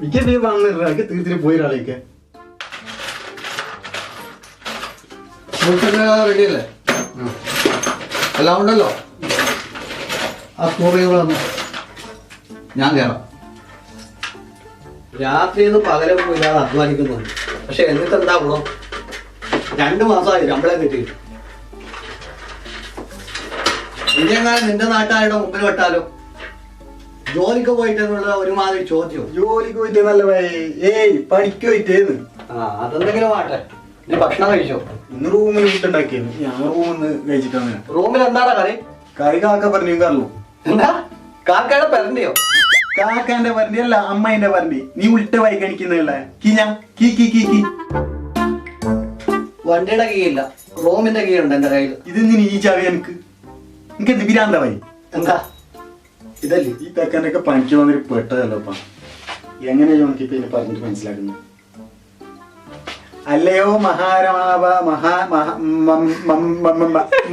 നീ വന്നിട്ട് തീർത്തിട്ട് പോയിരാളേക്ക് റെഡിയല്ലേ? എല്ലാം ഉണ്ടല്ലോ. ആ സ്കൂറികൾ വന്നു ഞാൻ കയറാം. രാത്രിന്ന് പകലൊന്നും ഇല്ലാതെ അധ്വാനിക്കുന്നുണ്ട്. പക്ഷെ എന്നിട്ട് എന്താ ഗുണം? 2 മാസമായി ശമ്പളം കിട്ടിയിട്ട്. ഇനിയെങ്ങാനും നിന്റെ നാട്ടുകാരുടെ മുമ്പിൽ വെട്ടാലോ? ജോലിക്ക് പോയിട്ടെന്നുള്ള ഒരുമാതിരി ചോദ്യം. ജോലിക്ക് പോയിട്ട് നല്ല പഠിക്ക് പോയിട്ടേന്ന്. അതെന്തെങ്കിലും ആട്ടെ. നീ ഭക്ഷണം കഴിച്ചോ? ഇന്ന് റൂമിൽ ഫുഡുണ്ടാക്കിയത്. ഞാൻ റൂമിന്ന് കഴിച്ചിട്ടാണ്. റൂമിൽ എന്താണ് കറി? കറി കാക്ക പറഞ്ഞു കറലു. എന്താ കാക്കയുടെ പെരണ്ടിയോ? കാക്കാന്റെ വരണ്ടി അല്ല, അമ്മേന്റെ വരണ്ടി. നീ ഉൾട്ട വായി കണിക്കുന്നുള്ള വണ്ടിയുടെ കീ ഇല്ല, റൂമിന്റെ കീ ഉണ്ട് എന്റെ കയ്യിൽ. ഇത് നീ ഈ ചാവി എനിക്ക് എന്ത് ബിരാന്ത വായി? എന്താ ഇതല്ലേ? ഈ കാക്കാന്റെ ഒക്കെ പണിക്ക് വന്നിട്ട് പെട്ടതല്ലപ്പാ. എങ്ങനെയോ എനിക്ക് ഇപ്പൊ പറഞ്ഞിട്ട് മനസ്സിലാക്കുന്നു. അല്ലയോ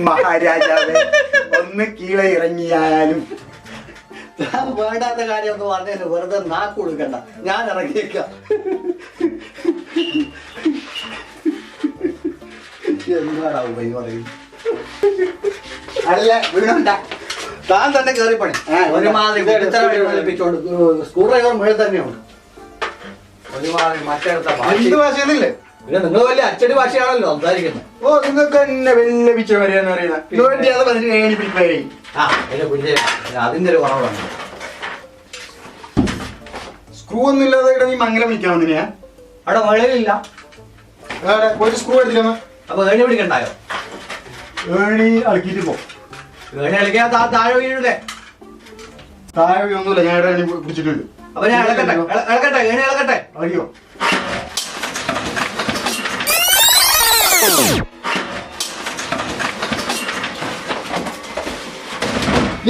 മഹാരാജാവേ, ഒന്ന് കീഴെ ഇറങ്ങിയാലും. വേണ്ടാത്ത കാര്യം ഒന്ന് പറഞ്ഞതിന് വെറുതെ നാക്ക് കൊടുക്കണ്ട, ഞാൻ ഇറങ്ങിയേക്കാം. എന്താടാ ഉപയോഗം പറയും? അല്ല വീണുണ്ട താൻ തന്നെ കയറി പണി. ഒരുമാതിരി സ്കൂൾ ഡ്രൈവർ മേളിൽ തന്നെയുണ്ട്. ഒരുമാതിരി മറ്റെടുത്ത ഭാഷയൊന്നുമില്ലേ? പിന്നെ നിങ്ങൾ വലിയ അച്ചടി ഭാഷയാണല്ലോ സംസാരിക്കുന്നത്. ഓ നിങ്ങൾക്ക് എന്നെ വെല്ലപിച്ച വരെയെന്ന് പറയുന്നത്. അതിന്റെ ഒരു കുറവാണ്. സ്ക്രൂ ഒന്നും ഇല്ലാതെ ഇവിടെ നീ മംഗലം വിളിക്കാൻ വന്നിനാ? അവിടെ വെളിയിലില്ല. ഒരു സ്ക്രൂ എടുത്തില്ല. അപ്പൊ ഏണി പിടിക്കണ്ടായോ? ഏണി അളക്കിട്ട് പോ. ഏണി കളിക്കാൻ താഴെ വീഴൂലേ? താഴെ ഒന്നുമില്ല, ഞാൻ ഏണി പിടിച്ചിട്ടുണ്ട്. അപ്പൊ ഞാൻ ഇളക്കട്ടെ ഇളക്കട്ടെ ഏണി ഇളക്കട്ടെ. അയ്യോ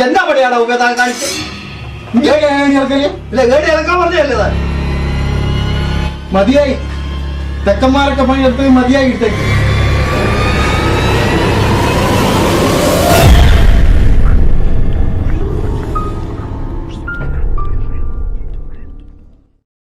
എന്താ പണിയാണോ കാണിച്ചത്? ഇളക്കാൻ പറഞ്ഞല്ലേ? മതിയായി, തെക്കന്മാരൊക്കെ പണിയെടുത്ത് മതിയായി ഇട്ടേക്ക്.